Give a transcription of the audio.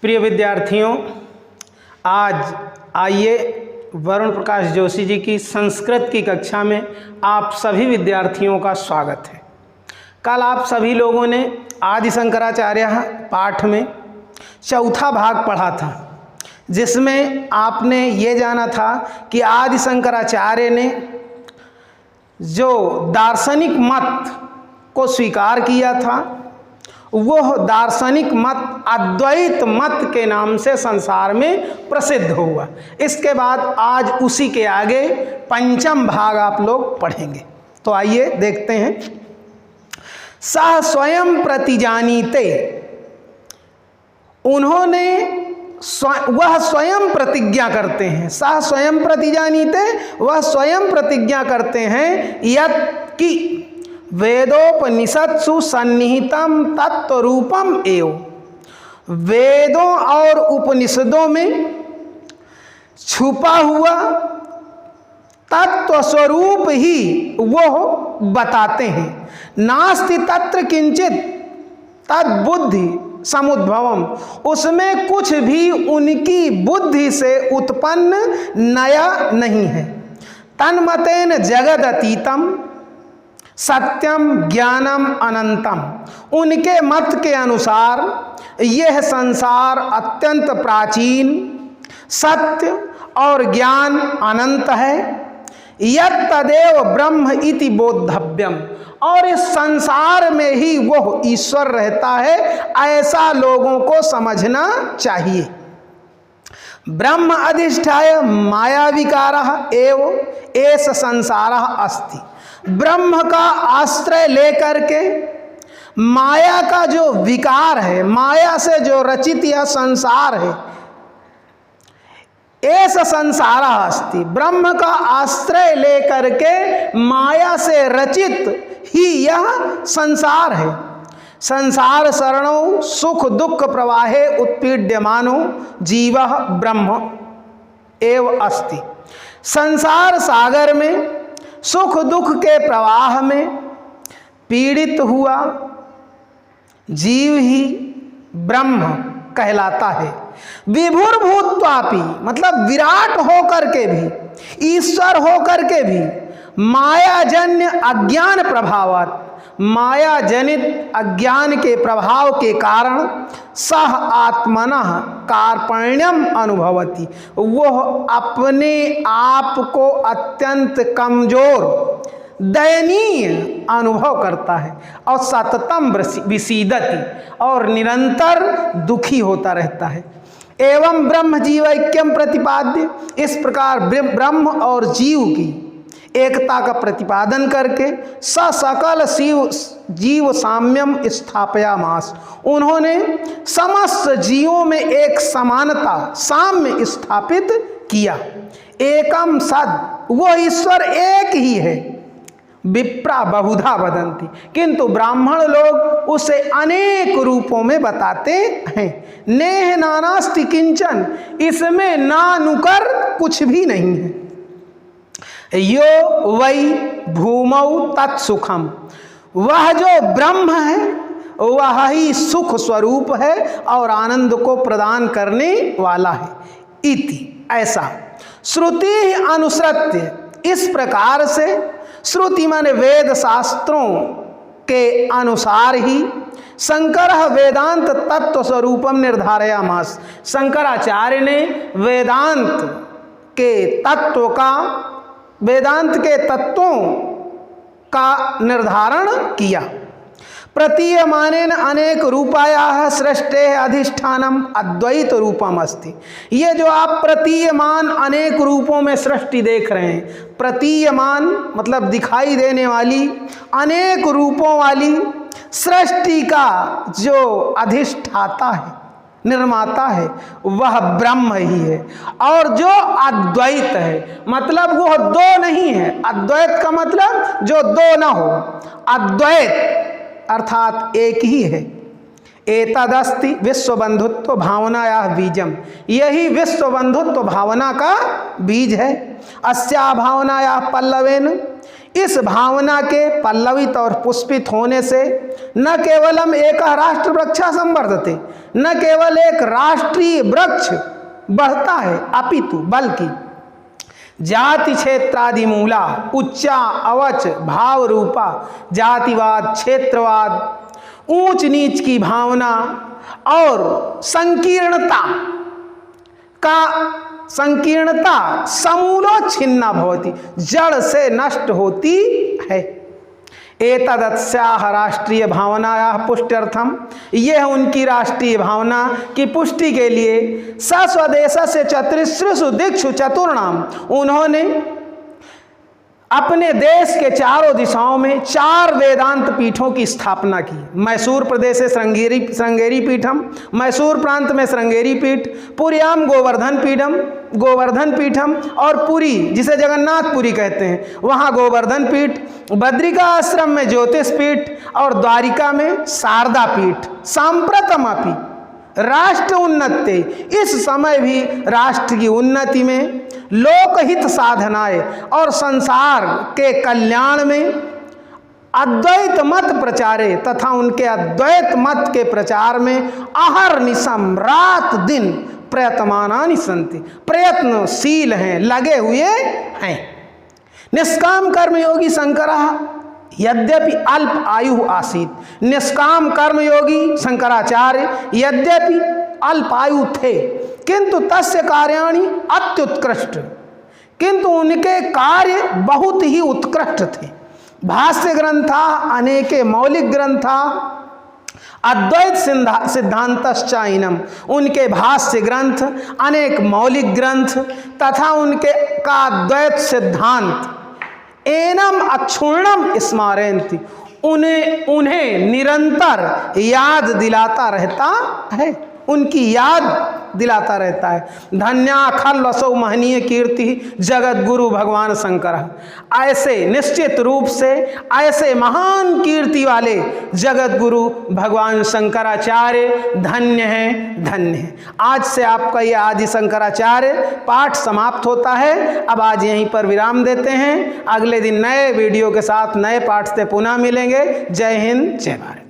प्रिय विद्यार्थियों, आज आइए वरुण प्रकाश जोशी जी की संस्कृत की कक्षा में आप सभी विद्यार्थियों का स्वागत है। कल आप सभी लोगों ने आदि शंकराचार्य पाठ में चौथा भाग पढ़ा था, जिसमें आपने ये जाना था कि आदि शंकराचार्य ने जो दार्शनिक मत को स्वीकार किया था, वह दार्शनिक मत अद्वैत मत के नाम से संसार में प्रसिद्ध हुआ। इसके बाद आज उसी के आगे पंचम भाग आप लोग पढ़ेंगे। तो आइए देखते हैं। सह स्वयं प्रतिजानीते, उन्होंने वह स्वयं प्रतिज्ञा करते हैं। सह स्वयं प्रतिजानीते, वह स्वयं प्रतिज्ञा करते हैं यत् कि वेदोपनिषत्सु सन्निहितम तत्व रूपम एव, वेदों और उपनिषदों में छुपा हुआ तत्व स्वरूप ही वो बताते हैं। नास्ति तत्र किंचित तद्बुद्धि समुद्भवम, उसमें कुछ भी उनकी बुद्धि से उत्पन्न नया नहीं है। तन्मतेन जगदतीतम सत्यम ज्ञानम अनंतम, उनके मत के अनुसार यह संसार अत्यंत प्राचीन, सत्य और ज्ञान अनंत है। यत् तदेव ब्रह्म इति बोद्धव्यम, और इस संसार में ही वह ईश्वर रहता है, ऐसा लोगों को समझना चाहिए। ब्रह्म अधिष्ठाय माया विकारः एव एष संसारः अस्ति, ब्रह्म का आश्रय लेकर के माया का जो विकार है, माया से जो रचित यह संसार है, एष संसारः अस्ति, ब्रह्म का आश्रय लेकर के माया से रचित ही यह संसार है। संसार शरणौ सुख दुख प्रवाहे उत्पीड्यमानो जीवः ब्रह्म एव अस्ति, संसार सागर में सुख दुख के प्रवाह में पीड़ित हुआ जीव ही ब्रह्म कहलाता है। विभुर भूत्वापि, मतलब विराट होकर के भी, ईश्वर होकर के भी, मायाजन्य अज्ञान प्रभावात्, माया जनित अज्ञान के प्रभाव के कारण सह आत्मनः कार्पण्यम अनुभवति, वह अपने आप को अत्यंत कमजोर दयनीय अनुभव करता है। और सततम विसीदति, और निरंतर दुखी होता रहता है। एवं ब्रह्म जीवैक्यम प्रतिपाद्य, इस प्रकार ब्रह्म और जीव की एकता का प्रतिपादन करके सकल जीव साम्यम स्थापयामास, उन्होंने समस्त जीवों में एक समानता साम्य स्थापित किया। एकम सद, वो ईश्वर एक ही है। विप्रा बहुधा वदंती, किंतु ब्राह्मण लोग उसे अनेक रूपों में बताते हैं। नेह नानास्ति किंचन, इसमें नानुकर कुछ भी नहीं है। यो वै भूमौ तत्सुखम, वह जो ब्रह्म है वह ही सुख स्वरूप है और आनंद को प्रदान करने वाला है। इति, ऐसा श्रुति अनुसृत्य, इस प्रकार से श्रुति माने वेद शास्त्रों के अनुसार ही शंकर वेदांत तत्व स्वरूपम निर्धारयामास, शंकराचार्य ने वेदांत के तत्व का, वेदांत के तत्वों का निर्धारण किया। प्रतीयमानेन अनेक रूपायाः सृष्टेः अधिष्ठानम अद्वैत रूपम अस्ति, ये जो आप प्रतीयमान अनेक रूपों में सृष्टि देख रहे हैं, प्रतीयमान मतलब दिखाई देने वाली, अनेक रूपों वाली सृष्टि का जो अधिष्ठाता है, निर्माता है, वह ब्रह्म ही है। और जो अद्वैत है, मतलब वह दो नहीं है। अद्वैत का मतलब जो दो ना हो, अद्वैत अर्थात एक ही है। एतदस्ति विश्व बंधुत्व भावनाया बीजम, यही विश्व बंधुत्व भावना का बीज है। अस्या भावनाया पल्लवेन, इस भावना के पल्लवित और पुष्पित होने से न केवलम एक राष्ट्र वृक्षा संवर्धते, न केवल एक राष्ट्रीय वृक्ष बढ़ता है, अपितु बल्कि जाति क्षेत्रादि मूला उच्चा अवच भाव रूपा जातिवाद, क्षेत्रवाद, ऊंच नीच की भावना और संकीर्णता समूलो छिन्ना भवति, जड़ से नष्ट होती है। एतदस्याः राष्ट्रीय भावनायाः पुष्ट्यर्थम, यह उनकी राष्ट्रीय भावना की पुष्टि के लिए स्वदेशस्य चतुस्रिषु दिक्षु चतुर्णाम, उन्होंने अपने देश के चारों दिशाओं में 4 वेदांत पीठों की स्थापना की। मैसूर प्रदेश से श्रृंगेरी पीठम, मैसूर प्रांत में श्रृंगेरी पीठ, पुरियाम गोवर्धन पीठम और पुरी जिसे जगन्नाथपुरी कहते हैं वहाँ गोवर्धन पीठ, बद्रिका आश्रम में ज्योतिष पीठ और द्वारिका में शारदा पीठ। सांप्रतमपि राष्ट्र उन्नति, इस समय भी राष्ट्र की उन्नति में, लोकहित साधनाएं और संसार के कल्याण में, अद्वैत मत प्रचारे तथा उनके अद्वैत मत के प्रचार में अहर्निशम रात दिन प्रयतमानानि सन्ति, प्रयत्नशील हैं, लगे हुए हैं। निष्काम कर्मयोगी शंकरः यद्यपि अल्प आयु आसीत, निष्काम कर्मयोगी शंकराचार्य यद्यपि अल्प आयु थे किंतु तस्य कार्याणि अत्युत्कृष्ट, किंतु उनके कार्य बहुत ही उत्कृष्ट थे। भाष्य ग्रंथा अनेके मौलिक ग्रंथा अद्वैत सिद्धांतश्चाइनम, उनके भाष्य ग्रंथ अनेक मौलिक ग्रंथ तथा उनके का अद्वैत सिद्धांत एनम अक्षुण्णम स्मारयन्ति, उन्हें निरंतर याद दिलाता रहता है, उनकी याद दिलाता रहता है। धन्या खल असौ महनीय कीर्ति जगत गुरु भगवान शंकर, ऐसे निश्चित रूप से ऐसे महान कीर्ति वाले जगत गुरु भगवान शंकराचार्य धन्य हैं, धन्य हैं। आज से आपका ये आदि शंकराचार्य पाठ समाप्त होता है। अब आज यहीं पर विराम देते हैं। अगले दिन नए वीडियो के साथ नए पाठ से पुनः मिलेंगे। जय हिंद, जय भारत।